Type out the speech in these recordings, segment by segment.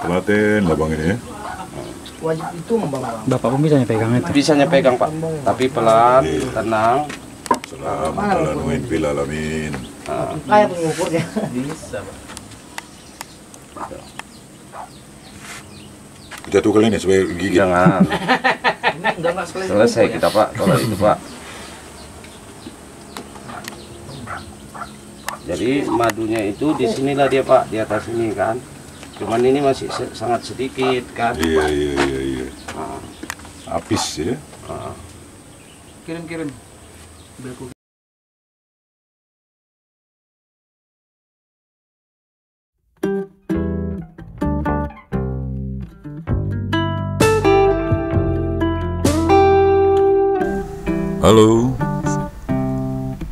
Telaten lah bang ini ya. Wajib itu bang. Bapak pun bisanya pegang itu. Bisanya pegang Pak, tapi pelan, tenang. Salam alamin fil alamin. Kayak pengukurnya. Bisa Pak. Kita tuh kalian ya supaya gigit. Jangan. Enggak sekali. Selesai kita Pak, kalau itu Pak. Jadi madunya itu di sinilah dia Pak, di atas ini kan. Cuman ini masih sangat sedikit kan. Iya. Nah, Habis ya. nah. Kirim. Halo.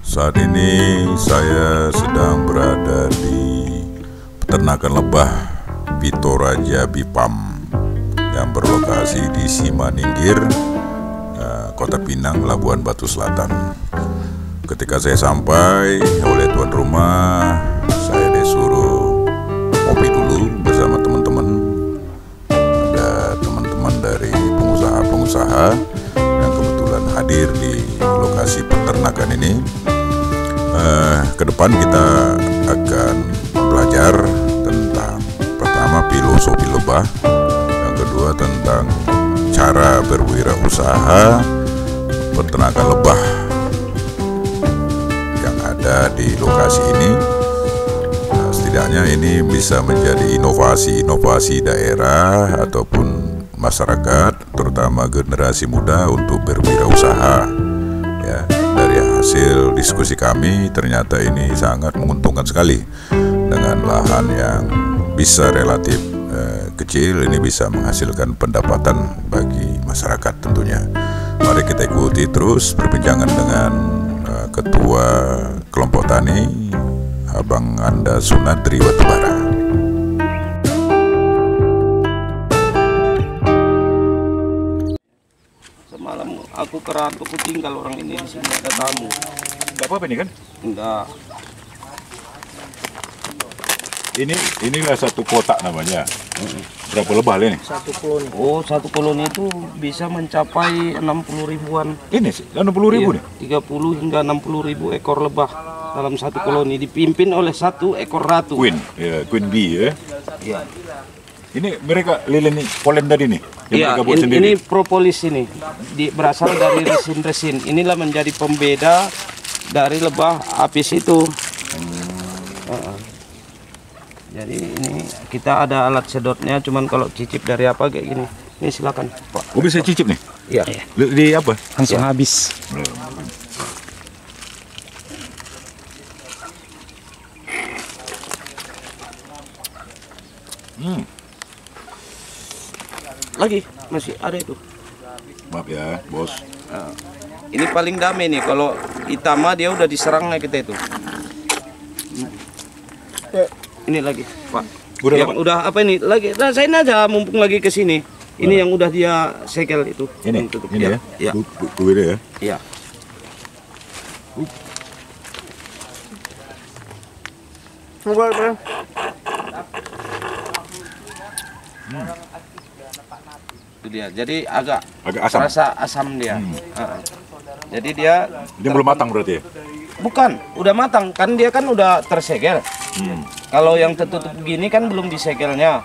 Saat ini saya sedang berada di peternakan lebah Pitoraja Bipam yang berlokasi di Simaningkir, Kota Pinang, Labuan Batu Selatan. Ketika saya sampai oleh tuan rumah, saya disuruh ngopi dulu bersama teman-teman. Ada teman-teman dari pengusaha-pengusaha yang kebetulan hadir di lokasi peternakan ini. Ke depan kita akan belajar tentang pertama filosofi lebah, yang kedua tentang cara berwirausaha peternakan lebah yang ada di lokasi ini. Setidaknya ini bisa menjadi inovasi daerah ataupun masyarakat, terutama generasi muda untuk berwirausaha. Ya, dari hasil diskusi kami ternyata ini sangat menguntungkan sekali. Dengan lahan yang bisa relatif kecil, ini bisa menghasilkan pendapatan bagi masyarakat tentunya. Mari kita ikuti terus perbincangan dengan Ketua Kelompok Tani Abang Anda Sunadri Batubara. Semalam aku kerantuk, aku tinggal orang ini di sini, ada tamu. Gak apa-apa nih kan? Enggak. Inilah satu kotak namanya. Berapa lebah ini? Satu koloni. Oh, satu koloni itu bisa mencapai 60 ribuan. Ini sih 60.000 nih. 30 hingga 60 ribu ekor lebah dalam satu koloni, dipimpin oleh satu ekor ratu. Queen bee ya. Iya. Ini mereka lilin polen tadi nih yang Iya, mereka buat sendiri. ini propolis ini berasal dari resin-resin. Inilah menjadi pembeda dari lebah apis itu. Jadi ini kita ada alat sedotnya, cuman kalau cicip dari apa kayak gini. Ini silakan Pak. Oh, bisa cicip nih? Iya. Di apa? Langsung habis. Lagi masih ada itu. Maaf ya, bos. Nah, ini paling damai nih, kalau Itama dia udah diserangnya kita itu. Ini lagi, Pak. Udah apa ini? Lagi. Nah, saya aja mumpung lagi ke sini. Ini yang udah dia segel itu. Ini, tutup. ini ya. Iya. Bu ya. Iya. Itu dia. Jadi agak asam. rasa asam dia. Jadi dia Belum matang berarti ya? bukan, udah matang kan, dia kan udah tersegel. Kalau yang tertutup begini kan belum disegelnya.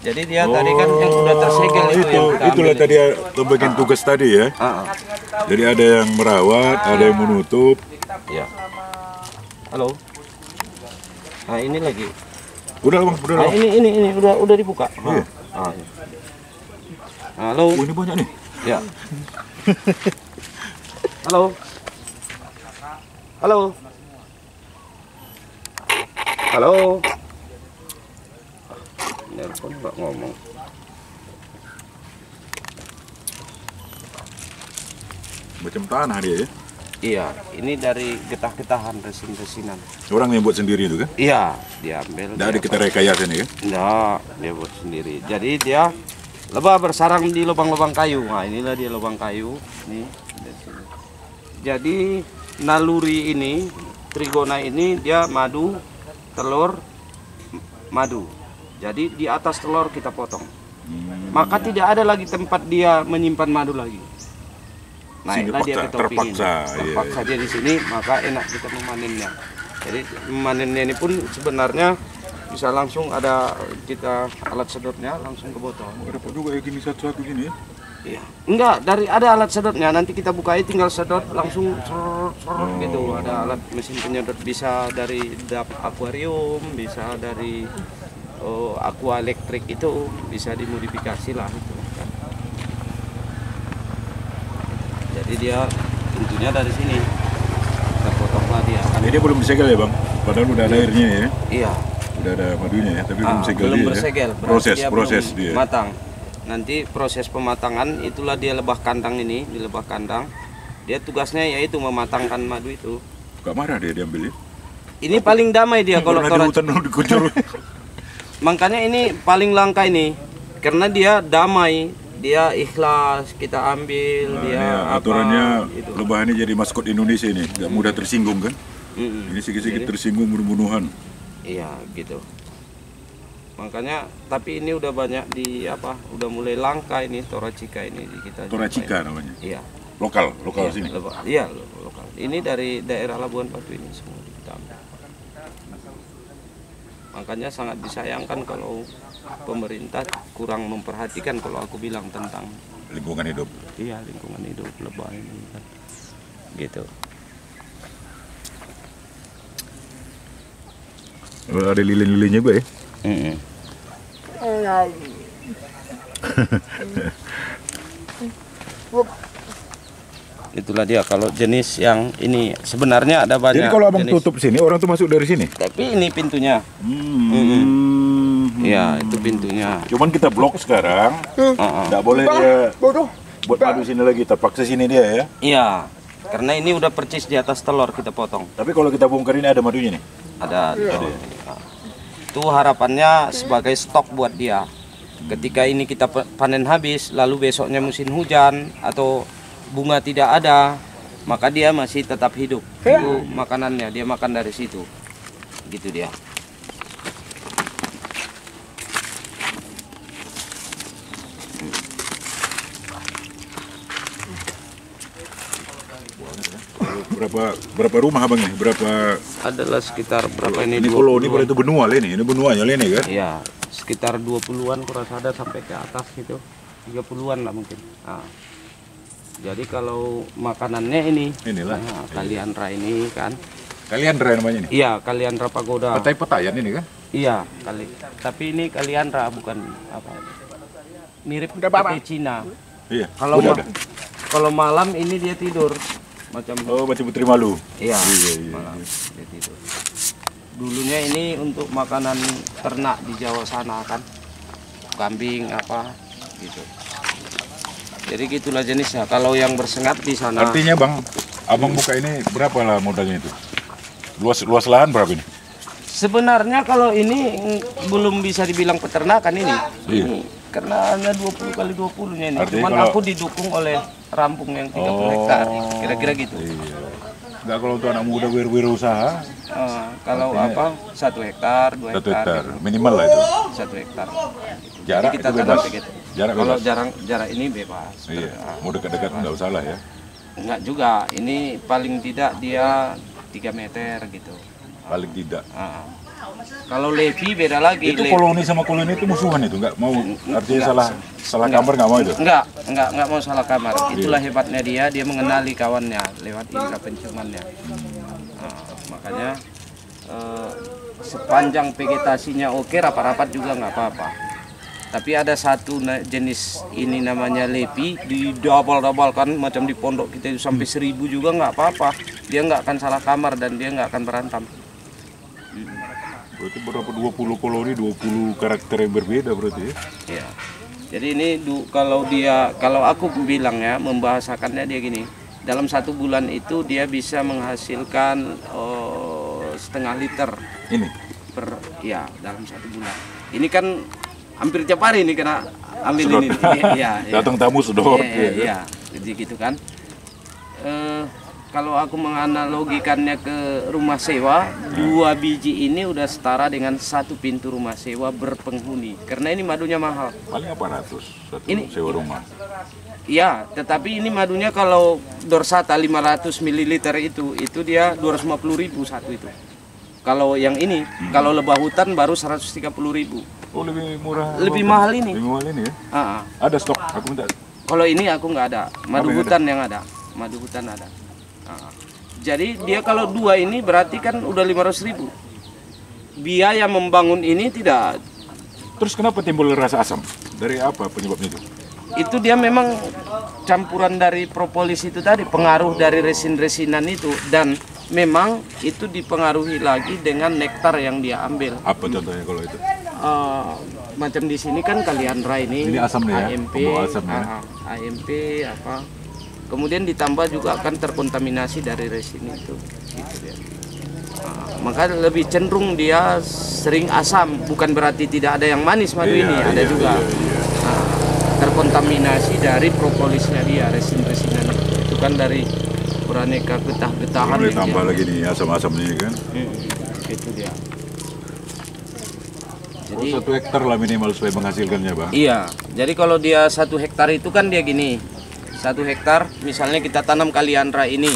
Jadi dia tadi kan yang udah tersegel itu yang kita itulah ambil. tadi bagian tugas tadi ya. Jadi ada yang merawat, ada yang menutup. Ya. Halo. Nah, ini lagi. Udah bang, udah. Nah, ini udah dibuka. Iya. Iya. Halo. Oh, ini banyak nih. Ya. Halo. Halo. Halo. Nelpon nggak ngomong. Macam tanah dia ya. Iya, ini dari getah-getahan resin-resinan. Orang yang buat sendiri itu kan? Iya, diambil. Nggak ada kita rekayasa nih kan? Enggak, dia buat sendiri. Jadi dia lebah bersarang di lubang-lubang kayu. Nah, inilah dia lubang kayu. Nih, dari sini. Jadi naluri ini, trigona ini dia madu, telur, madu. Jadi di atas telur kita potong. Maka tidak ada lagi tempat dia menyimpan madu lagi. Naiklah dia ke topping ini. Terpaksa dia di sini, maka enak kita memanennya. Jadi memanennya ini pun sebenarnya bisa langsung ada kita alat sedotnya langsung ke botol. Dapat juga ya gini satu-satu gini. Iya. Enggak, ada alat sedotnya. Nanti kita buka tinggal sedot langsung gitu. Ada alat mesin penyedot, bisa dari dap akuarium, bisa dari aqua elektrik, itu bisa dimodifikasi lah itu kan. Jadi dia pintunya dari sini. Kita potonglah dia. Ini dia belum disegel ya, Bang? Padahal udah ada airnya ya. Iya. Udah ada madunya ya, tapi belum segel belum dia. bersegel. Ya? Proses belum dia. matang. Nanti proses pematangan itulah dia lebah kandang ini, di lebah kandang. Dia tugasnya yaitu mematangkan madu itu. Gak marah dia diambil ya? Ini paling damai dia kalau di toraja. hutan dikucur. Makanya ini paling langka ini. Karena dia damai, dia ikhlas, kita ambil, Nah, dia ini aturannya gitu. lebah ini jadi maskot Indonesia ini, gak mudah tersinggung kan? Ini sedikit-sedikit tersinggung bunuh-bunuhan. Iya, gitu. Makanya, tapi ini udah banyak udah mulai langka ini Toracika ini di kita. Toracika namanya. Iya. Lokal Iya, sini. Iya, lokal. Ini dari daerah Labuan Batu ini semua kita ambil. Makanya sangat disayangkan kalau pemerintah kurang memperhatikan kalau aku bilang tentang Lingkungan hidup. iya lingkungan hidup lebah ini kan. Gitu. Ada lilin-lilinnya gue ya. Itulah dia kalau jenis yang ini sebenarnya ada banyak. Jadi kalau abang jenis. tutup sini, orang tuh masuk dari sini. Tapi ini pintunya. Iya, itu pintunya. Cuman kita blok sekarang, nggak boleh dia buat madu sini lagi, terpaksa sini dia ya. Iya, karena ini udah percis di atas telur kita potong. Tapi kalau kita bongkar ini ada madunya nih. Ada. Itu harapannya sebagai stok buat dia. Ketika ini kita panen habis, lalu besoknya musim hujan atau bunga tidak ada, maka dia masih tetap hidup. Itu makanannya, dia makan dari situ. Gitu dia. Berapa rumah abang nih? Berapa? Adalah sekitar berapa ini? Ini koloni pada itu benua ini benuanya ini kan? Iya, sekitar 20-an kurasa ada sampai ke atas gitu. 30-an lah mungkin. Nah, jadi kalau makanannya ini Inilah. kaliandra ini kan. Kaliandra namanya ini. Iya, kaliandra pagoda. Petai petayan ini kan? Iya, tapi ini kaliandra bukan apa. Mirip petai Cina. Iya. Kalau malam ini dia tidur macam macam putri malu. iya. Malam dia tidur. Dulunya ini untuk makanan ternak di Jawa sana kan. Kambing apa gitu. Jadi gitulah jenisnya. Kalau yang bersengat di sana. Artinya bang, abang buka ini berapa lah modalnya itu? Luas lahan berapa ini? Sebenarnya kalau ini belum bisa dibilang peternakan ini. Iya. Ini karena hanya 20 kali 20-nya ini. Artinya Cuman kalau- aku didukung oleh rampung yang 30 hektar. Kira-kira gitu. Iya. Enggak kalau untuk anak muda wirausaha Kalau artinya 1 hektar, 2 1 hektar, hektar gitu. minimal lah itu. 1 hektar. Jarak Jadi kita itu tanam bebas. begitu. Jarak Kalau bebas. jarak ini bebas. Iya. Mau dekat-dekat nggak usah lah ya. Enggak juga. Ini paling tidak dia 3 meter gitu. Paling tidak. Ah. Kalau levi beda lagi. Itu koloni sama koloni itu musuhan itu nggak mau artinya salah kamar nggak mau itu. Enggak mau salah kamar. Itulah hebatnya dia mengenali kawannya lewat indera penciumannya. Makanya sepanjang vegetasinya oke, rapat-rapat juga nggak apa-apa. Tapi ada satu jenis ini namanya levi, didobal-dobalkan macam di pondok kita itu sampai 1000 juga nggak apa-apa. Dia nggak akan salah kamar dan dia nggak akan berantem. Berarti berapa 20 koloni, 20 karakter yang berbeda berarti ya? Ya. Jadi ini kalau aku bilang ya, membahasakannya dia gini. Dalam 1 bulan itu dia bisa menghasilkan setengah liter Ini. dalam 1 bulan. Ini kan hampir tiap hari ini kena ambil ini. Iya. Datang tamu sedot. Iya. Jadi gitu kan. kalau aku menganalogikannya ke rumah sewa, 2 biji ini udah setara dengan 1 pintu rumah sewa berpenghuni. Karena ini madunya mahal. Paling apa ratus satu Ini- sewa rumah. Ya, tetapi ini madunya kalau dorsata 500 ml itu dia 250.000 satu itu. Kalau yang ini, kalau lebah hutan baru 130.000. Oh, lebih murah. Lebih mahal ini. Lebih mahal ini ya. Ah, ah. Ada stok, aku minta. Kalau ini aku nggak ada, madu Apa yang hutan yang ada, madu hutan ada. Ah. Jadi dia kalau 2 ini berarti kan udah 500.000. Biaya membangun ini tidak. Terus kenapa timbul rasa asam? Dari apa penyebabnya itu? Itu dia memang campuran dari propolis itu tadi, pengaruh dari resin-resinan itu, dan memang itu dipengaruhi lagi dengan nektar yang dia ambil. Apa contohnya kalau itu? Macam di sini kan Kaliandra ini, Ini asam ya, AMP, pembawa asam ya. AMP apa. Kemudian ditambah juga akan terkontaminasi dari resin itu, gitu dia. Maka lebih cenderung dia sering asam, bukan berarti tidak ada yang manis madu ini, ada juga. Terkontaminasi dari propolisnya dia, resin-resinan itu kan dari beraneka getah-getahan. Boleh tambah lagi nih asam-asamnya kan? Itu dia. Jadi, Jadi 1 hektar lah minimal supaya menghasilkannya, Bang. iya, jadi kalau dia 1 hektar itu kan dia gini, 1 hektar misalnya kita tanam Kaliandra ini.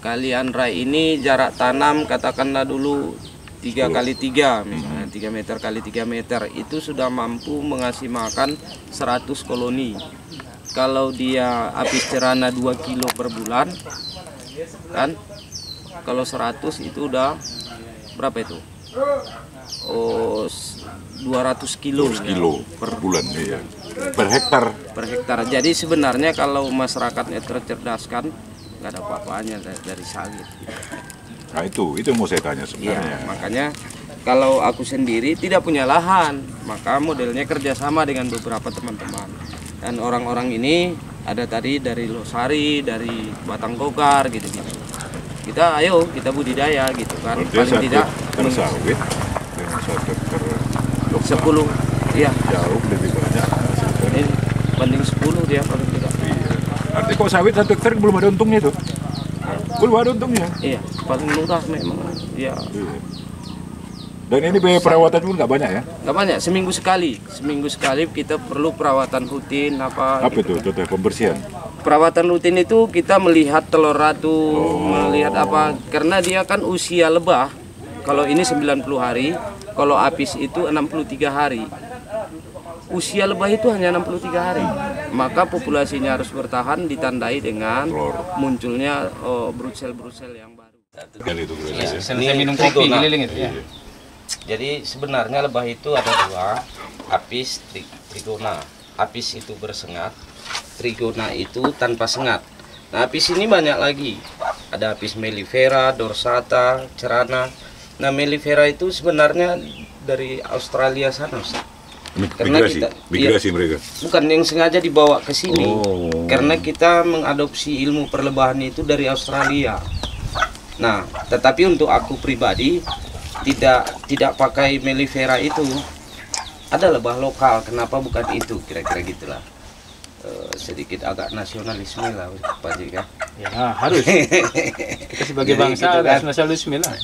Kaliandra ini jarak tanam katakanlah dulu 3 kali 3, misalnya 3 meter kali 3 meter, itu sudah mampu mengasih makan 100 koloni. Kalau dia apis cerana 2 kilo per bulan, kan? Kalau 100 itu udah berapa itu? Oh, 200 kilo. 200 kilo per bulan, iya. Per hektar. Per hektar. Jadi sebenarnya kalau masyarakatnya tercerdaskan, nggak ada apa-apanya dari sawit. Nah itu mau saya tanya Iya, sebenarnya. makanya kalau aku sendiri tidak punya lahan, maka modelnya kerjasama dengan beberapa teman-teman. Dan orang-orang ini ada tadi dari Losari, dari Batang Kogar, gitu-gitu. Kita ayo kita budidaya gitu kan. Berarti Paling tidak hektar sawit dengan 1 hektar 10, iya. jauh lebih banyak. Ini banding 10 dia paling tidak. Iya. Artinya kalau sawit 1 hektar belum ada untungnya itu. Belum ada untungnya. Iya, paling murah memang. Iya. Iya. Dan ini biaya perawatan pun nggak banyak ya? Nggak banyak, seminggu sekali kita perlu perawatan rutin apa. Apa itu contoh pembersihan? Perawatan rutin itu kita melihat telur ratu, melihat apa, karena dia kan usia lebah. Kalau ini 90 hari, kalau apis itu 63 hari. Usia lebah itu hanya 63 hari. Maka populasinya harus bertahan ditandai dengan munculnya brucel-brucel yang baru. Kali itu Iya, Selesai minum kopi keliling itu ya. Jadi sebenarnya lebah itu ada 2, apis, trigona. Apis itu bersengat, trigona itu tanpa sengat. Nah, apis ini banyak lagi. Ada apis mellifera, dorsata, cerana. Nah, mellifera itu sebenarnya dari Australia sana, Ustaz. Karena migrasi mereka. Bukan yang sengaja dibawa ke sini. Oh. Karena kita mengadopsi ilmu perlebahan itu dari Australia. Nah, tetapi untuk aku pribadi tidak pakai mellifera itu. Ada lebah lokal, kenapa bukan itu? Kira-kira gitulah. Sedikit agak nasionalisme lah, Pak Jika. Ya harus. Kita sebagai Jadi bangsa gitu harus kan. nasionalisme lah.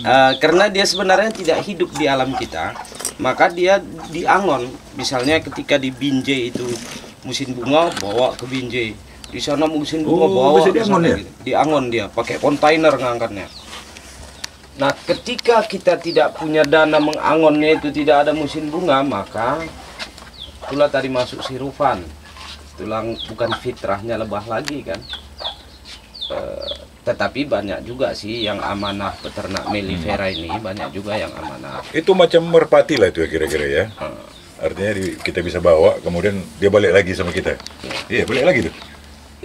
Karena dia sebenarnya tidak hidup di alam kita, maka dia diangon. Misalnya ketika di Binjai itu musim bunga, bawa ke Binjai. Di sana musim bunga, bawa bisa ke diangon sana. ya? Diangon dia, pakai kontainer ngangkatnya. Nah, ketika kita tidak punya dana mengangonnya, itu tidak ada musim bunga, maka itulah tadi masuk sirufan. Tulang bukan fitrahnya lebah lagi kan. Tetapi banyak juga sih yang amanah peternak mellifera ini, banyak juga yang amanah. Itu macam merpati lah itu ya kira-kira ya. Artinya kita bisa bawa, kemudian dia balik lagi sama kita. Iya, balik lagi tuh.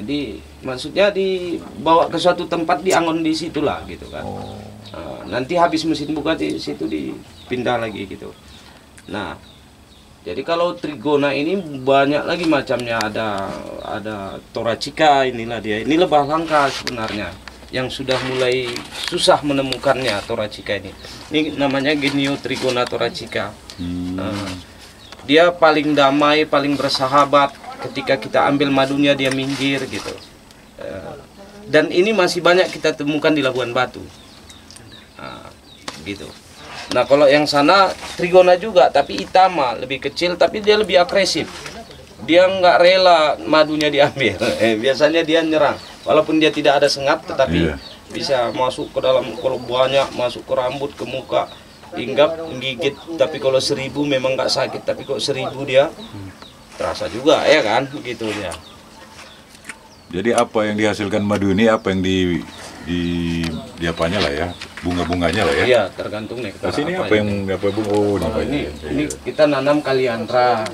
Jadi maksudnya dibawa ke suatu tempat, diangon di situlah gitu kan. Nanti habis musim buka di situ dipindah lagi gitu. Nah, jadi kalau trigona ini banyak lagi macamnya, ada thoracica, inilah dia. Ini lebah langka sebenarnya yang sudah mulai susah menemukannya, thoracica ini. Ini namanya Genio trigona thoracica. Dia paling damai, paling bersahabat. Ketika kita ambil madunya dia minggir gitu. Dan ini masih banyak kita temukan di Labuan Batu. Nah, gitu. Nah kalau yang sana Trigona juga, tapi Itama lebih kecil, tapi dia lebih agresif. Dia nggak rela madunya diambil. Biasanya dia nyerang, walaupun dia tidak ada sengat, tetapi bisa masuk ke dalam. Kalau banyak masuk ke rambut, ke muka, hinggap, menggigit. Tapi kalau 1000 memang nggak sakit, tapi kalau 1000 dia terasa juga, ya kan, gitu dia. Jadi apa yang dihasilkan madu ini, apa yang di apanya lah ya, bunga-bunganya lah ya. Iya, tergantung nektar. Sini apa yang bunga? Oh, ini kita nanam kaliandra,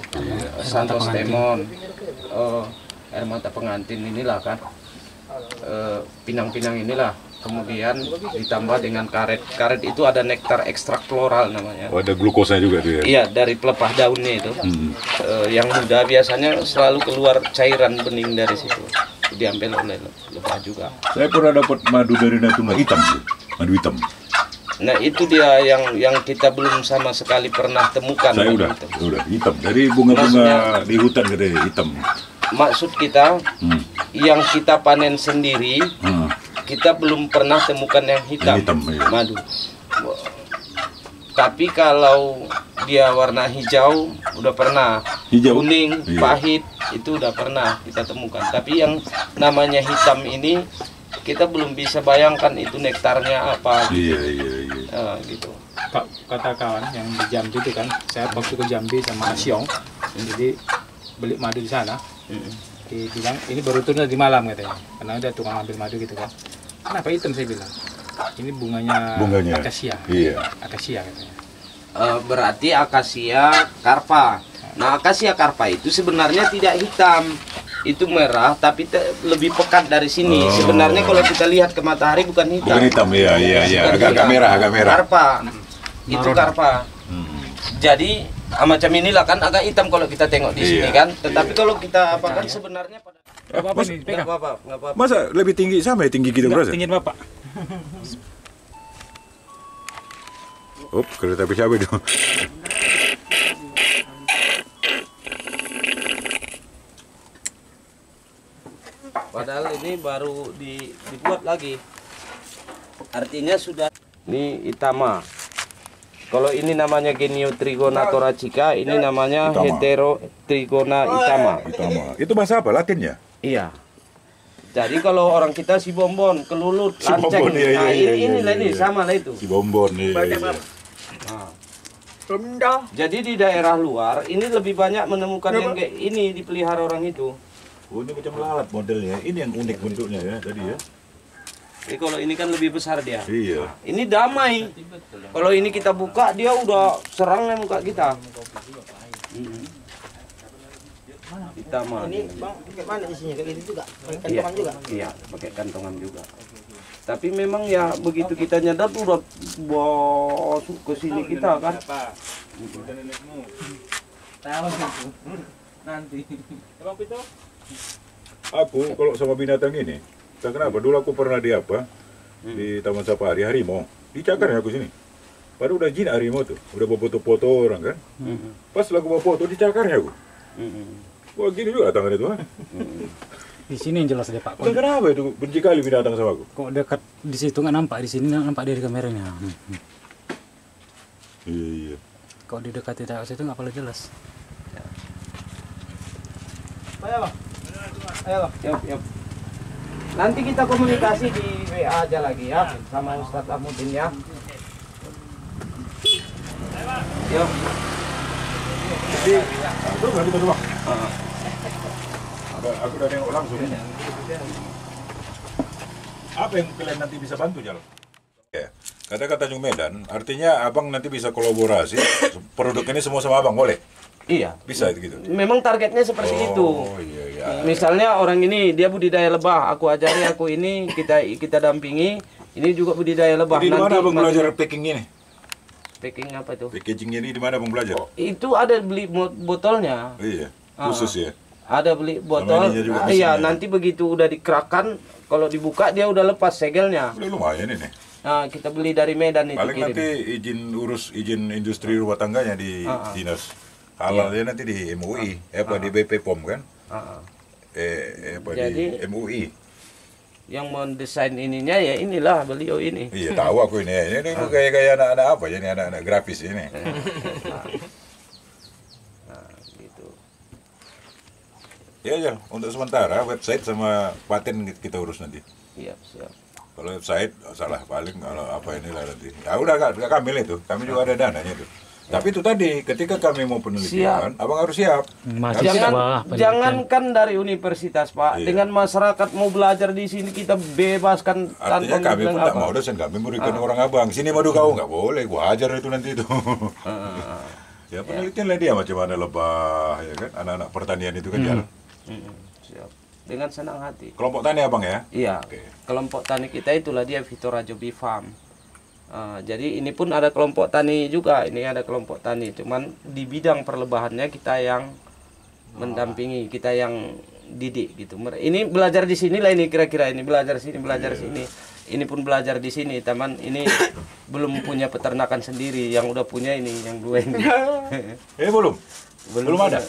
santos temon, air mata pengantin inilah kan, pinang-pinang inilah. Kemudian ditambah dengan karet. Karet itu ada nektar ekstrak floral namanya. Oh, ada glukosanya juga tuh ya? Iya, dari pelepah daunnya itu. Yang muda biasanya selalu keluar cairan bening dari situ. Diambil oleh lebah juga. Saya pernah dapat madu dari Natuna hitam, madu hitam. Nah itu dia yang kita belum sama sekali pernah temukan. Saya udah hitam. Dari bunga-bunga di hutan katanya hitam. Maksud kita yang kita panen sendiri, kita belum pernah temukan yang hitam, iya. madu. Tapi kalau dia warna hijau udah pernah, kuning, pahit itu udah pernah kita temukan. Tapi yang namanya hitam ini kita belum bisa bayangkan itu nektarnya apa. Iya. Gitu. Pak, kata kawan yang di Jambi itu kan, saya waktu ke Jambi sama Asyong, jadi beli madu di sana. Dia bilang ini baru turun di malam katanya, karena ada tukang ambil madu gitu kan. Kenapa hitam, saya bilang? Ini bunganya akasia. Iya. Akasia katanya. Berarti akasia karpa. Nah, akasia karpa itu sebenarnya tidak hitam. Itu merah tapi lebih pekat dari sini. Sebenarnya kalau kita lihat ke matahari bukan hitam. Bukan hitam, iya. Agak merah. Karpa. Itu karpa. Jadi macam inilah kan agak hitam kalau kita tengok di sini kan. Tetapi kalau kita apakan sebenarnya pada nggak apa-apa. Masa lebih tinggi sama ya, tinggi gitu bro? Tinggi Bapak. Kereta api siapa itu? Padahal ini baru dibuat lagi. Artinya sudah. Ini Itama. Kalau ini namanya Genio Trigona thoracica, ini namanya Hetero Trigona Itama. Itu bahasa apa? Latinnya? Iya. Jadi kalau orang kita si bombon, kelulut, lanceng, ini sama lah itu. Si bombon, Nah. Jadi di daerah luar ini lebih banyak menemukan yang kayak ini dipelihara orang itu. Oh, ini macam lalat modelnya. Ini yang unik bentuknya ya tadi ya. Jadi kalau ini kan lebih besar dia. Iya. Ini damai. Kalau ini kita buka dia udah serang muka kita. Itama. Ini bang, bagaimana isinya kayak gitu juga? Kantongan juga? Iya, pakai kantongan juga. Tapi memang ya begitu kita nyadar udah masuk ke sini kita kan. Tahu itu. Nanti. Emang itu? Aku kalau sama binatang ini, tak kenapa. Dulu aku pernah di di Taman Safari harimau. Dicakarnya aku sini. Padahal udah jin harimau tuh, udah bawa foto-foto orang kan. Pas lagu bawa foto dicakarnya aku. Wah gini juga tangan itu kan. Di sini yang jelas deh Pak. Kenapa itu benci kali binatang sama aku? Kok dekat di situ nggak nampak, di sini nampak dari kameranya. Iya. Kok di dekat tidak situ nggak perlu jelas. Ayo bang. Ayo bang. Yap. Nanti kita komunikasi di WA aja lagi ya sama Ustadz Ahmudin ya. Yuk. Itu nggak kita coba. Aku udah nengok langsung. Apa yang kalian nanti bisa bantu Jal? Ya, kata-kata Tanjung Medan, artinya abang nanti bisa kolaborasi. Produk ini semua sama abang boleh? Iya. Bisa gitu. Memang targetnya seperti itu. Iya. Misalnya orang ini dia budidaya lebah, aku ajari aku ini kita dampingi. Ini juga budidaya lebah. Di mana abang belajar packing ini? Packing apa itu? Packaging ini di mana abang belajar? Itu ada beli botolnya. Iya. Khusus ya. Ada beli botol. Iya, nanti begitu udah dikerahkan, kalau dibuka dia udah lepas segelnya. Udah lumayan ini. Nah, kita beli dari Medan itu. Paling nanti izin industri rumah tangganya di dinas halal dia nanti di MUI, di BP POM kan? Di MUI. Yang mendesain ininya ya inilah beliau ini. Iya tahu aku ini. Ini kayak anak-anak apa ya? Ini anak-anak grafis ini. Nah, gitu. Ya, untuk sementara website sama paten kita urus nanti. Iya, siap. Kalau website salah paling kalau apa inilah nanti. Ya udah Kak, Kamil itu. Kami juga ada dananya itu. Tapi itu tadi ketika kami mau penelitian, abang harus siap. Jangankan dari universitas Pak, dengan masyarakat mau belajar di sini kita bebaskan. Artinya kami pun tak mau dosen kami memberikan orang abang. Sini madu kau nggak boleh, gua ajar itu nanti itu. Ya penelitian lah dia macam mana lebah, ya kan? Anak-anak pertanian itu kan jalan. Siap. Dengan senang hati. Kelompok tani abang ya? Iya. Kelompok tani kita itulah dia Vitorajo Bee Farm. Jadi ini pun ada kelompok tani juga, ini ada kelompok tani, cuman di bidang perlebahannya kita yang mendampingi, kita yang didik gitu. Ini belajar di sini lah ini kira-kira ini belajar sini, belajar sini. Ini pun belajar di sini, teman ini belum punya peternakan sendiri, yang udah punya ini yang dua ini. Belum ada.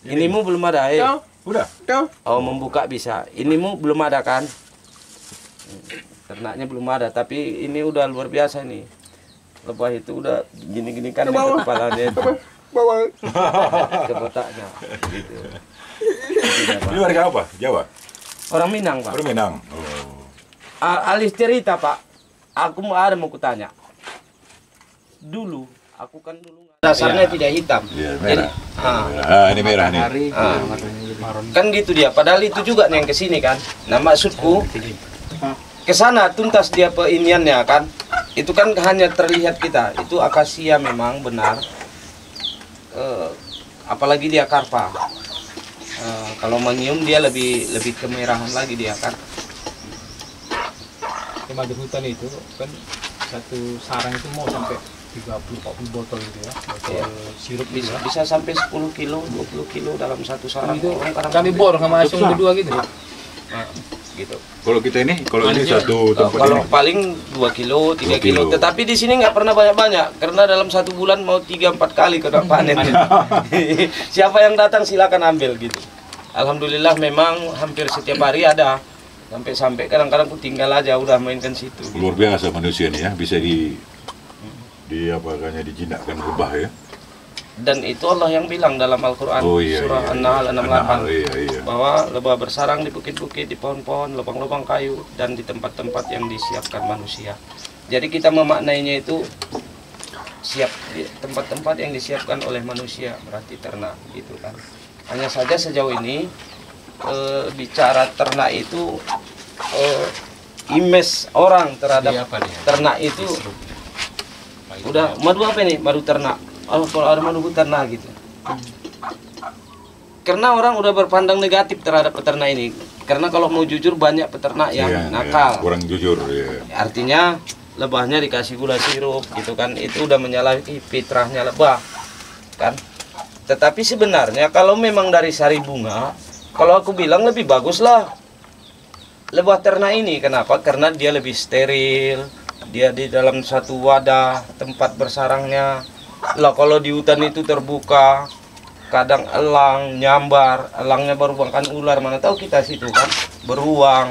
Inimu belum ada, Udah. Oh membuka bisa. Inimu belum ada kan? Ternaknya belum ada, tapi ini udah luar biasa nih. Lebah itu udah gini-gini kan kepalanya itu. Ke botaknya gitu. Ini warga apa? Jawa? Orang Minang, Pak. Orang Minang. Alis cerita, Pak. Aku mau kutanya. Dulu, aku kan dulu dasarnya tidak hitam. Iya, Jadi, merah. Ini merah nih. Kan gitu dia. Padahal itu juga nih yang kesini kan. Nah maksudku ke sana tuntas dia peiniannya kan. Itu kan hanya terlihat kita. Itu akasia memang benar. Apalagi dia karpa. Kalau menyium dia lebih kemerahan lagi dia kan. Madu hutan itu kan satu sarang itu mau sampai 30-40 botol gitu ya. Botol sirup bisa sampai 10 kilo, 20 kilo dalam satu sarang. Itu kami bor sama Asyong berdua gitu. Gitu. Kalau kita ini, kalau ini satu tempat kalau ini. paling 2 kilo, 3 kilo. Tetapi di sini nggak pernah banyak-banyak karena dalam satu bulan mau 3-4 kali kena panen. Siapa yang datang silakan ambil gitu. Alhamdulillah memang hampir setiap hari ada. Sampai kadang-kadang aku tinggal aja udah mainkan situ. Luar biasa manusia nih ya, bisa di apa namanya dijinakkan lebah ya. Dan itu Allah yang bilang dalam Al-Quran, surah An-Nahl 68, bahwa lebah bersarang di bukit-bukit, di pohon-pohon, lubang-lubang kayu, dan di tempat-tempat yang disiapkan manusia. Jadi kita memaknainya itu siap di tempat-tempat yang disiapkan oleh manusia, berarti ternak gitu kan. Hanya saja sejauh ini bicara ternak itu image orang terhadap ternak itu udah madu apa ini? Madu ternak. Oh, kalau ada madu ternak gitu. Karena orang udah berpandang negatif terhadap peternak ini. Karena kalau mau jujur banyak peternak yang nakal. Kurang jujur ya. Artinya lebahnya dikasih gula sirup gitu kan. Itu udah menyalahi fitrahnya lebah. Kan? Tetapi sebenarnya kalau memang dari sari bunga, kalau aku bilang lebih baguslah lebah ternak ini. Kenapa? Karena dia lebih steril. Dia di dalam satu wadah tempat bersarangnya. Lah kalau di hutan itu terbuka, kadang elang nyambar, elangnya berubahkan ular, mana tahu kita situ kan beruang,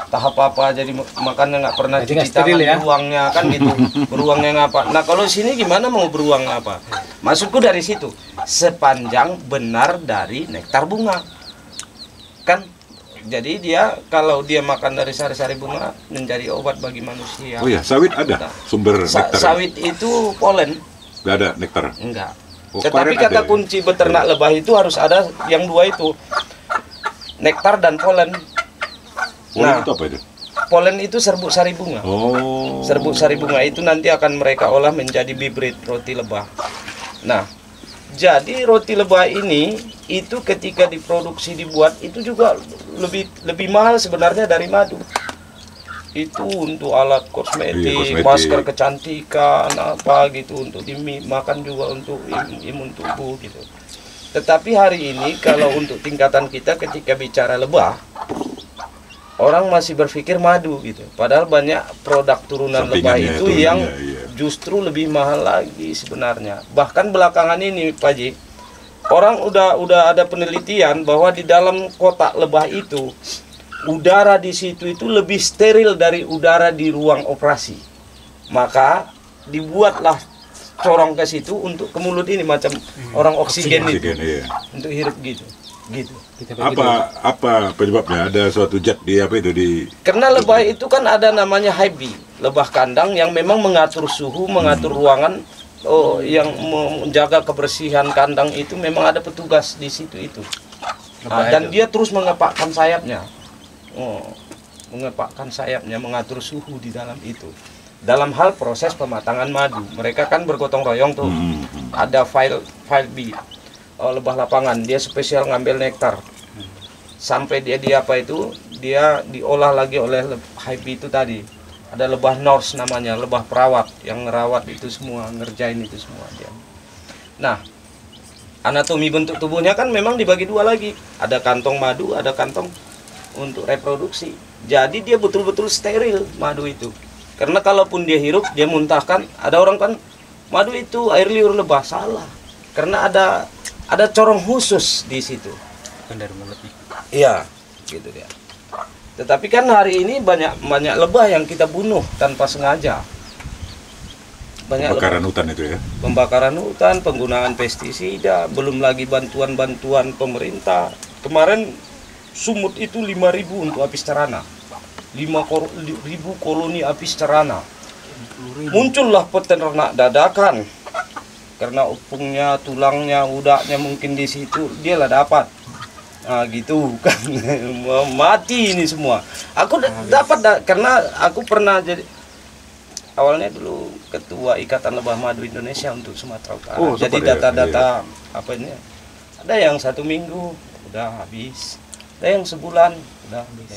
tahap apa jadi makannya nggak pernah cuci tangan ya? Beruangnya kan gitu, beruangnya ngapa? Nah kalau sini gimana mau beruang apa? Maksudku dari situ, sepanjang benar dari nektar bunga, kan? Jadi dia kalau dia makan dari sari-sari bunga menjadi obat bagi manusia. Oh ya, sawit ada sumber nektar. Sawit itu polen. Nggak ada nektar? Enggak. Tetapi kata kunci beternak lebah itu harus ada yang dua itu, nektar dan polen. Polen itu apa itu? Polen itu serbuk sari bunga. Oh. Serbuk sari bunga itu nanti akan mereka olah menjadi bibit roti lebah. Nah, jadi roti lebah ini itu ketika diproduksi dibuat itu juga lebih mahal sebenarnya dari madu. Itu untuk alat kosmetik, masker kecantikan, apa gitu, untuk dimakan juga untuk imun tubuh gitu. Tetapi hari ini kalau untuk tingkatan kita ketika bicara lebah, orang masih berpikir madu gitu. Padahal banyak produk turunan lebah itu yang justru lebih mahal lagi sebenarnya. Bahkan belakangan ini Pak Ji, orang udah ada penelitian bahwa di dalam kotak lebah itu udara di situ itu lebih steril dari udara di ruang operasi. Maka dibuatlah corong ke situ untuk ke mulut ini macam orang oksigen itu. Iya. Untuk hirup gitu. Apa penyebabnya? Ada suatu zat di apa itu di? Karena lebah itu kan ada namanya hive bee, lebah kandang yang memang mengatur suhu, mengatur ruangan, yang menjaga kebersihan kandang itu memang ada petugas di situ itu. Dan dia terus mengepakkan sayapnya. Mengepakkan sayapnya, mengatur suhu di dalam itu. Dalam hal proses pematangan madu, mereka kan bergotong royong tuh. Ada file bee, lebah lapangan, dia spesial ngambil nektar. Sampai dia diolah lagi oleh hive bee itu tadi. Ada lebah nurse namanya, lebah perawat yang ngerawat itu semua, ngerjain itu semua dia. Nah, anatomi bentuk tubuhnya kan memang dibagi dua lagi. Ada kantong madu, ada kantong untuk reproduksi. Jadi dia betul-betul steril madu itu. Karena kalaupun dia hirup, dia muntahkan. Ada orang kan madu itu air liur lebah, salah. Karena ada corong khusus di situ. Dari mulutnya. Iya, gitu dia. Tetapi kan hari ini banyak lebah yang kita bunuh tanpa sengaja. Pembakaran hutan itu ya. Pembakaran hutan, penggunaan pestisida, belum lagi bantuan-bantuan pemerintah. Kemarin Sumut itu 5.000 untuk apis cerana. 5.000 koloni apis cerana. Muncullah peternak dadakan. Karena upungnya, tulangnya, udaknya mungkin di situ dialah dapat. Nah, gitu kan. Mati ini semua. Aku dapat karena aku pernah jadi awalnya dulu ketua Ikatan Lebah Madu Indonesia untuk Sumatera Utara. Jadi data-data apa ini? Ada yang 1 minggu udah habis. Ada yang sebulan udah habis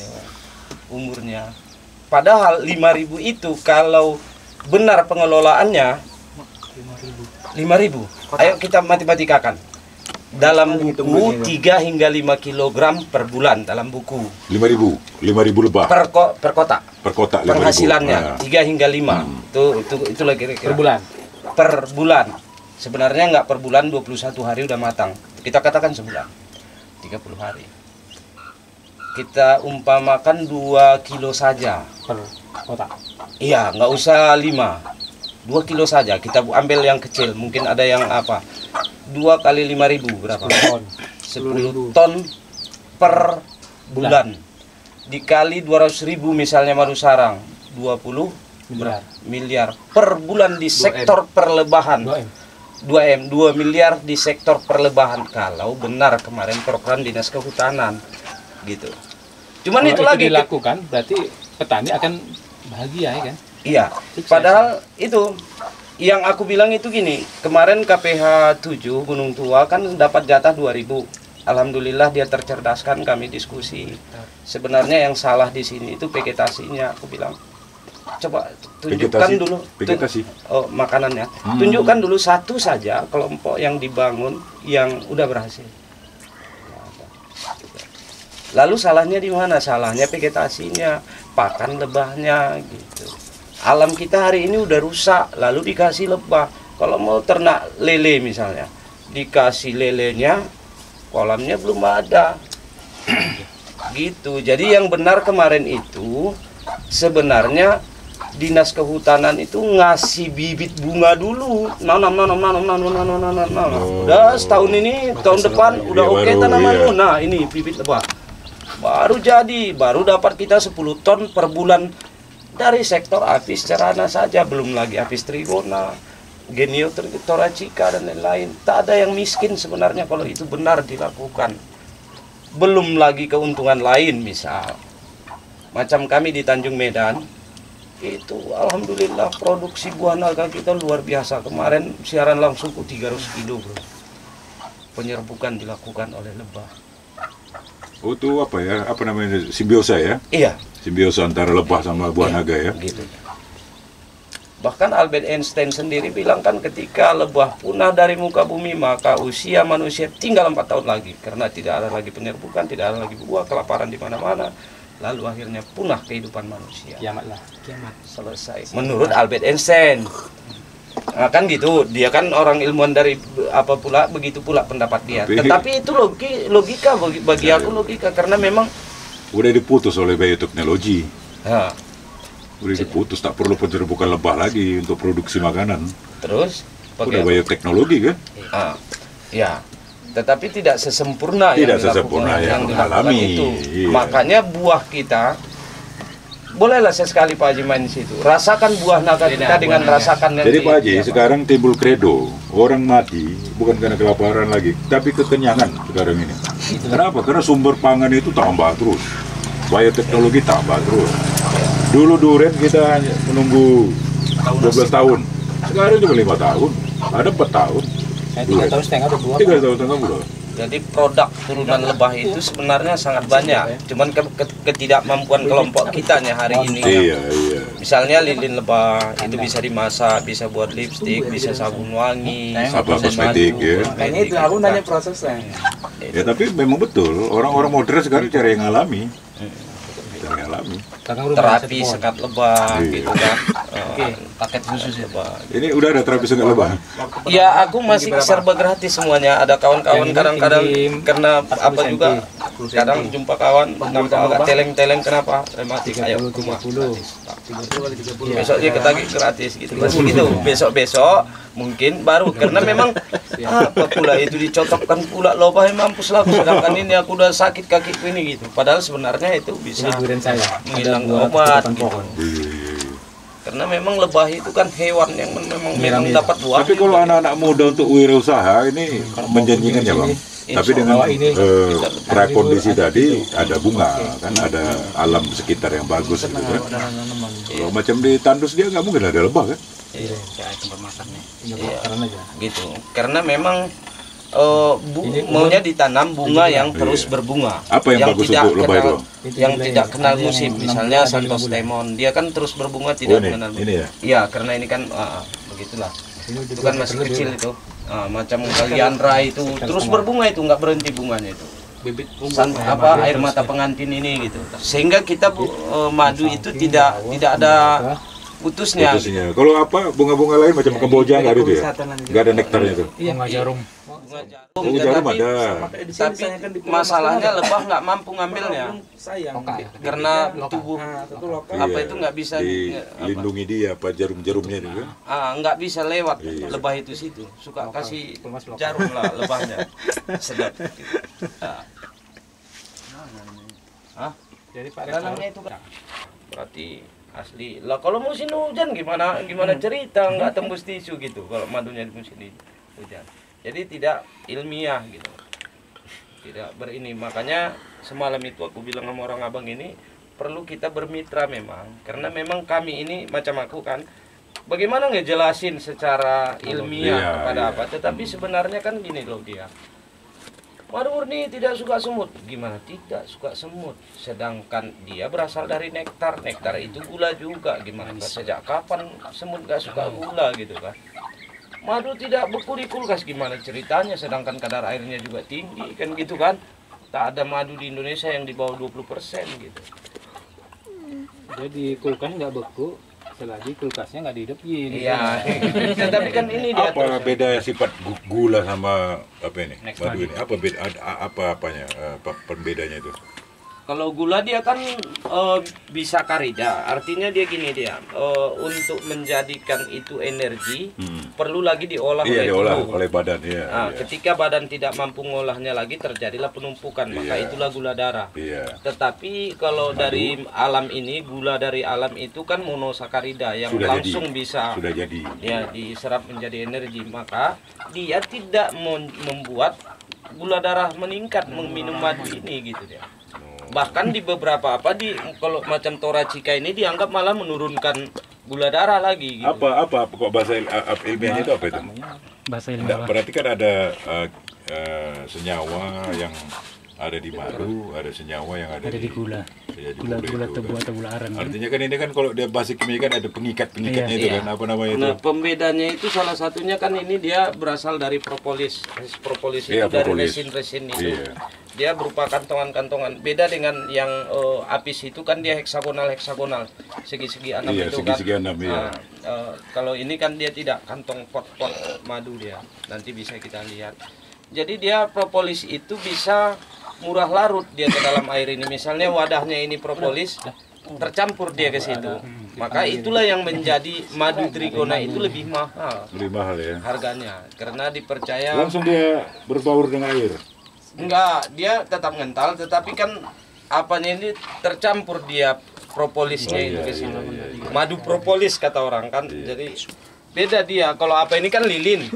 umurnya. Padahal 5.000 itu kalau benar pengelolaannya 5.000. Ayo kita matematikkan. Dalam buku 3 hingga 5 kg per bulan dalam buku. 5.000 lebah. Per kota. Per kota 5.000. Penghasilannya 3 hingga 5. Itu lagi kira-kira. Per bulan. Sebenarnya nggak per bulan, 21 hari udah matang. Kita katakan sebulan. 30 hari. Kita umpamakan 2 kilo saja Per kota. Iya, nggak usah 5. 2 kilo saja. Kita ambil yang kecil. Mungkin ada yang apa? 2 kali 5.000 berapa? 10 ton per bulan. Dikali 200.000 misalnya madu sarang, 20 miliar per bulan di sektor perlebahan. 2 miliar di sektor perlebahan kalau benar kemarin program Dinas Kehutanan gitu. Cuman kalau itu lagi dilakukan berarti petani akan bahagia ya kan? Iya. Padahal itu yang aku bilang itu gini, kemarin KPH 7 Gunung Tua kan dapat jatah 2.000. Alhamdulillah dia tercerdaskan, kami diskusi. Sebenarnya yang salah di sini itu vegetasinya, aku bilang. Coba tunjukkan dulu makanannya. Tunjukkan dulu satu saja kelompok yang dibangun yang udah berhasil. Lalu salahnya di mana? Salahnya vegetasinya, pakan lebahnya gitu. Alam kita hari ini udah rusak, lalu dikasih lebah. Kalau mau ternak lele misalnya, dikasih lelenya, kolamnya belum ada. Gitu. Jadi yang benar kemarin itu sebenarnya Dinas Kehutanan itu ngasih bibit bunga dulu. Nanam. Udah setahun ini, tahun depan udah oke tanamanmu. Nah, ini bibit lebah. Baru jadi, baru dapat kita 10 ton per bulan dari sektor apis cerana saja, belum lagi apis trigona, genio thoracica dan lain-lain. Tak ada yang miskin sebenarnya kalau itu benar dilakukan. Belum lagi keuntungan lain, misal macam kami di Tanjung Medan itu alhamdulillah produksi buah naga kita luar biasa. Kemarin siaran langsung ke 300 kilo bro. Penyerbukan dilakukan oleh lebah. Oh itu apa ya? Apa namanya? Simbiosa ya? Iya. Simbiosa antara lebah sama buah naga ya? Gitu. Bahkan Albert Einstein sendiri bilang kan ketika lebah punah dari muka bumi maka usia manusia tinggal 4 tahun lagi. Karena tidak ada lagi penyerbukan, tidak ada lagi buah, kelaparan di mana-mana. Lalu akhirnya punah kehidupan manusia. Kiamat Selesai. Menurut Albert Einstein. Nah, kan gitu, dia kan orang ilmuwan dari apa pula, begitu pula pendapat dia. Tetapi itu logika bagi aku logika karena memang udah diputus oleh bioteknologi. Nah, Udah diputus, tak perlu pencerbukan lebah lagi untuk produksi makanan. terus Udah pakai bioteknologi kan? ah, ya. Tetapi tidak sesempurna Tidak yang sesempurna yang dilakukan alami. itu. Iya. Makanya buah kita, bolehlah sesekali Pak Haji main di situ. Rasakan buah naga kita dengan rasakan yang Jadi Pak Haji, iya, Pak. sekarang timbul kredo, orang mati bukan karena kelaparan lagi, tapi kekenyangan sekarang ini. Kenapa? Karena sumber pangan itu tambah terus, bioteknologi tambah terus. Dulu durian kita hanya menunggu 12 tahun, sekarang cuma 5 tahun, ada 4 tahun. Saya 3,5 tahun udah 3 tahun setengah bulan. Jadi produk turunan lebah itu sebenarnya sangat banyak. Cuman ketidakmampuan kelompok kita nya hari ini. Iya, iya. Misalnya lilin lebah itu bisa dimasak, bisa buat lipstik, bisa sabun wangi, Apa sabun kosmetik madu. ya. Kayaknya itu aku nanya prosesnya. Ya tapi memang betul, orang-orang modern sekarang cari yang alami. Cari yang alami. Terapi sekat lebah Iya. gitu kan. Paket khusus ya. Lebah. Ini udah ada terapi sekat lebah. Ya aku masih serba gratis semuanya. Ada kawan-kawan Yang ini kadang-kadang tinggi karena 40 apa juga cm. kadang jumpa kawan nampak agak celeng-celeng kenapa rematik ayo 30, rumah 30. gratis. 30 kali 30. Besok dia ketagih gratis gitu. Masih gitu. Besok-besok mungkin baru karena memang apa pula itu dicocokkan pula lebah mampus lah aku, sedangkan ini aku udah sakit kakiku ini gitu. Padahal sebenarnya itu bisa Ini durian saya. menghilang Ada obat 208 gitu. pohon. Karena memang lebah itu kan hewan yang memang Merah-merah. dapat buah. Tapi kalau anak-anak muda untuk wirausaha ini menjanjikan ya Bang. Tapi dengan prakondisi tadi ada bunga, kan ada alam sekitar yang bagus gitu kan. Kalau macam di tandus dia nggak mungkin ada lebah kan? Iya. Karena aja. Gitu karena memang maunya ditanam bunga yang terus berbunga. Apa yang bagus untuk lebah itu? Yang tidak kenal musim, misalnya Santos Lemon, dia kan terus berbunga tidak mengenal musim. Ini ya. Iya, karena ini kan begitulah. Itu kan masih kecil itu. Macam Kaliandra itu terus berbunga itu nggak berhenti bunganya itu. Bibit Air mata pengantin ini gitu. Sehingga kita madu itu tidak ada putusnya. Putusnya. Kalau apa bunga-bunga lain macam kemboja nggak ada itu ya? Nggak ada nektarnya itu. bunga jarum. Bunga jarum, Bunga jarum tetapi- ada. tapi masalahnya lebah nggak mampu ngambilnya karena tubuh apa Iya, itu nggak bisa dilindungi dia apa jarum-jarumnya itu kan? nggak bisa lewat Iya. lebah itu situ, suka kasih jarum lah lebahnya sedap gitu. Jadi Pak Danangnya itu kan berarti asli lah. Kalau musim hujan gimana cerita nggak tembus tisu gitu kalau madunya di musim hujan. Jadi tidak ilmiah gitu, tidak berini. Makanya semalam itu aku bilang sama orang abang ini perlu kita bermitra memang, karena memang kami ini macam aku kan bagaimana ngejelasin secara ilmiah Iya, kepada iya. apa, tetapi sebenarnya kan gini loh dia. Madu murni tidak suka semut. Gimana tidak suka semut? Sedangkan dia berasal dari nektar. Nektar itu gula juga. Gimana? Sejak kapan semut gak suka gula gitu kan? Madu tidak beku di kulkas. Gimana ceritanya? Sedangkan kadar airnya juga tinggi kan gitu kan? Tak ada madu di Indonesia yang di bawah 20% gitu. Jadi kulkas nggak beku selagi kulkasnya nggak dihidupin. Iya. Tetapi kan ini dia Apa beda sifat gula sama apa ini? Next Madu madu. ini. Apa beda apanya? Apa pembedanya itu? Kalau gula dia kan bisa karida, artinya dia gini dia untuk menjadikan itu energi perlu lagi diolah Iya, oleh diolah tubuh. oleh badan ya. Nah, Iya. ketika badan tidak mampu ngolahnya lagi terjadilah penumpukan, maka Iya. itulah gula darah. Iya. Tetapi kalau dari alam ini, gula dari alam itu kan monosakarida yang Sudah langsung jadi. bisa Sudah jadi. ya diserap menjadi energi, maka dia tidak membuat gula darah meningkat meminum madu ini gitu dia. Bahkan di beberapa kalau macam Toracika ini dianggap malah menurunkan gula darah lagi gitu. Apa kok bahasa ilmiahnya itu apa itu? Bahasa Enggak, ilmiah. berarti kan ada senyawa yang ada di madu, ada senyawa yang ada Ada di gula. Iya, di Gula itu, tebu kan. atau gula aren. kan? Artinya kan ini kan kalau dia bahasa kimia kan ada pengikat-pengikatnya itu Iya. kan, apa namanya itu? Nah, pembedanya itu salah satunya kan ini dia berasal dari propolis. Propolis itu Iya, dari propolis. resin-resin itu. Iya. Dia berupa kantongan-kantongan. Beda dengan yang apis itu kan dia heksagonal, segi-segi 6 Iya, itu segi-segi kan. 6, iya. Kalau ini kan dia tidak, kantong pot-pot madu dia. Nanti bisa kita lihat. Jadi dia propolis itu bisa murah larut dia ke dalam air ini. Misalnya wadahnya ini propolis, tercampur dia ke situ. Maka itulah yang menjadi madu trigona itu lebih mahal. Lebih mahal ya. Harganya karena dipercaya Langsung dia berbaur dengan air. enggak, dia tetap ngental tetapi kan apanya ini tercampur dia propolisnya itu ke situ. Madu propolis kata orang kan. Jadi beda dia. Kalau apa ini kan lilin.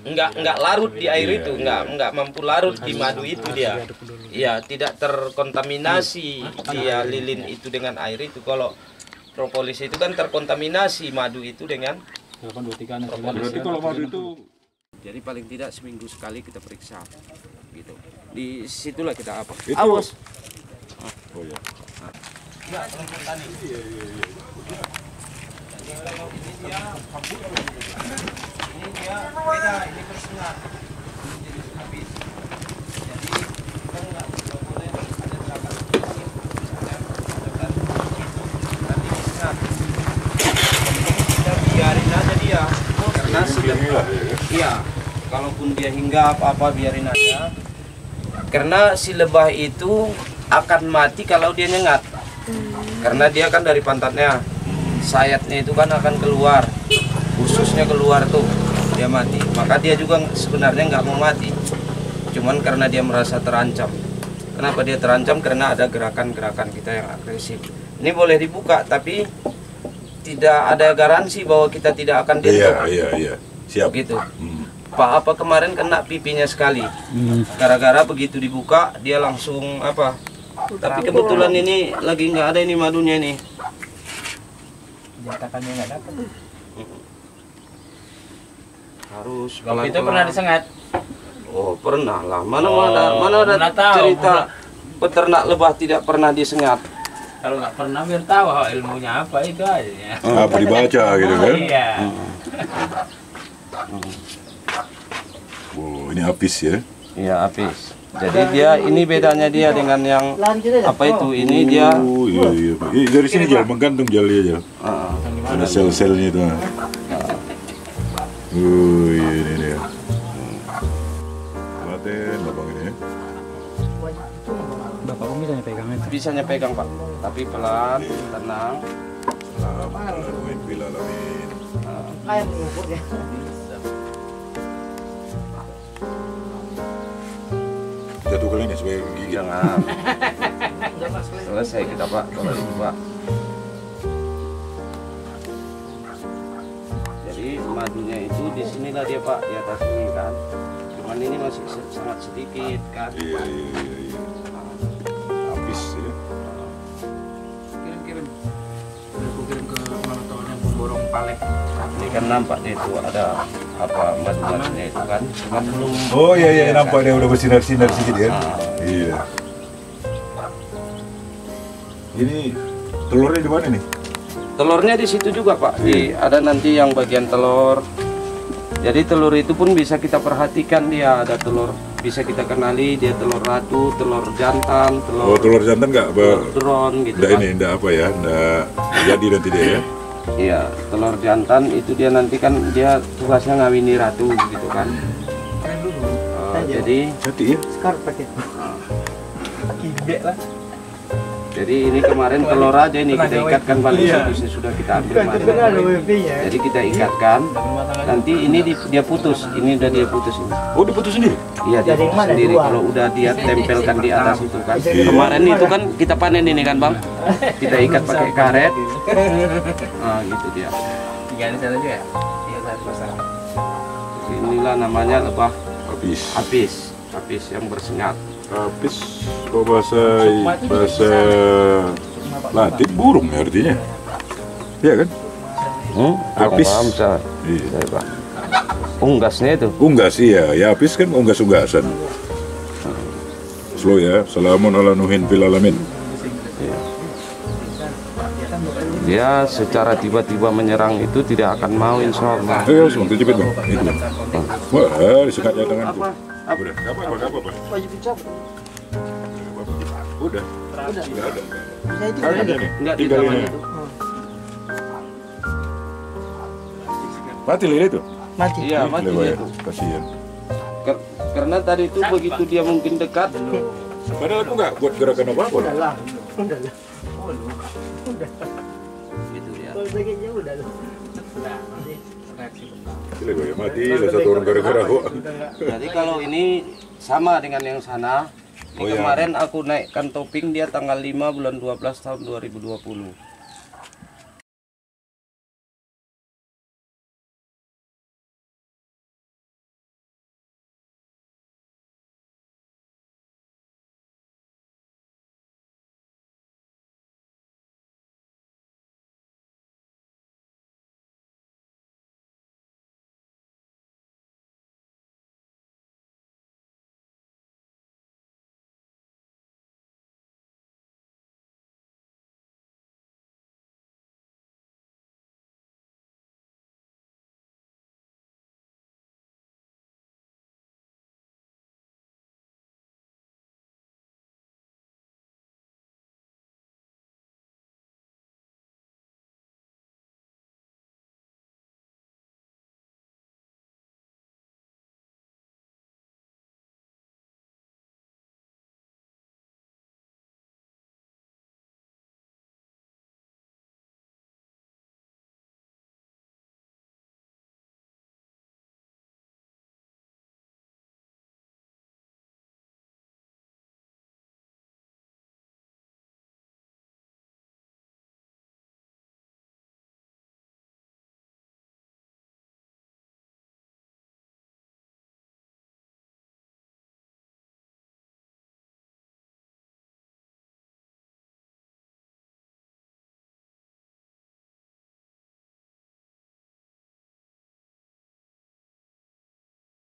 Enggak larut di air itu, enggak mampu larut di madu itu dia. Iya, tidak terkontaminasi dia lilin itu dengan air itu. Kalau propolis itu kan terkontaminasi madu itu dengan propolis. Berarti kalau madu itu Jadi paling tidak seminggu sekali kita periksa gitu. Di situlah kita apa? Itu- Awas. oh ya. Ini dia beda, ini bersengat. Ini jadi habis. Jadi kita nggak boleh ada gerakan nanti bersengat. Kita biarin aja dia, karena sudah iya. Kalaupun dia hinggap apa biarin aja. Karena si lebah itu akan mati kalau dia nyengat. Karena dia kan dari pantatnya, sayapnya itu kan akan keluar, ususnya keluar tuh, dia mati. Maka dia juga sebenarnya nggak mau mati, cuman karena dia merasa terancam. Kenapa dia terancam? Karena ada gerakan-gerakan kita yang agresif. Ini boleh dibuka, tapi tidak ada garansi bahwa kita tidak akan dibuka. Iya. Siap. Gitu. Pak apa kemarin kena pipinya sekali, gara-gara begitu dibuka dia langsung apa? Tapi kebetulan ini lagi nggak ada ini madunya nih. Nyatakannya nggak dapat. Harus Itu pelan-pelan. pernah disengat. Oh pernah lah. Mana Oh, mana ada mana tahu, cerita peternak lebah tidak pernah disengat. Kalau nggak pernah biar tahu ilmunya apa itu aja ya. Apa dibaca gitu kan? Iya. Oh, ini apis ya. Iya apis. Jadi dia ini bedanya dia dengan yang apa itu? Ini dia. Oh, iya. Dari sini Jal, menggantung jali aja. Ada sel-selnya itu. Oh, iya ini dia. Telaten abang ini ya. Bapak Umi tanya pegangnya. Bisanya pegang Pak, tapi pelan, tenang. Alhamdulillah bil alamin. Satu kali ini supaya gigit. Jangan. Selesai kita Pak, kalau itu Pak. Jadi madunya itu di sinilah dia Pak, di atas ini kan. Cuman ini masih sangat sedikit kan. Iya. Apis ya. Kirim. Aku kirim ke Manotonya Pemborong Palek. Ini kan nampak deh itu ada apa madu-madunya itu kan. Cuman belum. Oh iya nampak dia udah bersinar-sinar sedikit kan. Iya. Ini telurnya di mana nih? Telurnya di situ juga Pak. Ada nanti yang bagian telur. Jadi telur itu pun bisa kita perhatikan, dia ada telur bisa kita kenali dia telur ratu, telur jantan, Oh telur jantan nggak? telur drone gitu Nggak kan. ini, nggak apa ya? Nggak jadi nanti dia ya? Iya, telur jantan itu dia nanti kan dia tugasnya ngawini ratu gitu kan. Jadi Jadi ya? Jadi ini kemarin telur aja ini kita ikatkan balik situ sudah kita ambil madu. Jadi kita ikatkan. Nanti ini dia putus. Ini udah dia putus ini. Oh diputus sendiri? Iya dia putus sendiri kalau udah dia tempelkan di atas itu kan. Kemarin itu kan kita panen ini kan Bang. Kita ikat pakai karet. Nah gitu dia. Tiga di sana juga ya? Iya satu pasang. Inilah namanya lebah Apis. apis yang bersengat. Apis kalau bahasa Latin burung ya artinya. Iya kan? Apis. Iya. Unggasnya itu. Unggas iya, ya apis kan unggas-unggasan. Slow ya. Salamun ala nuhin fil alamin. Dia secara tiba-tiba menyerang itu tidak akan mau insya Allah. Ayo langsung cepet Bang. Itu. Wah, disengatnya tanganku. Udah, enggak apa-apa. Udah. Enggak ada. Enggak di Tinggal tangan ini. itu. Mati lele itu. Iya, mati Lele, itu. kasihan. Karena tadi itu begitu dia mungkin dekat. Padahal aku nggak buat gerakan apa-apa. Udahlah. Gitu dia. Kalau sakitnya udah. Gila gue ya mati lah satu orang gara-gara gua. Jadi kalau ini sama dengan yang sana. Ini kemarin aku naikkan topping dia tanggal 5 bulan 12 tahun 2020.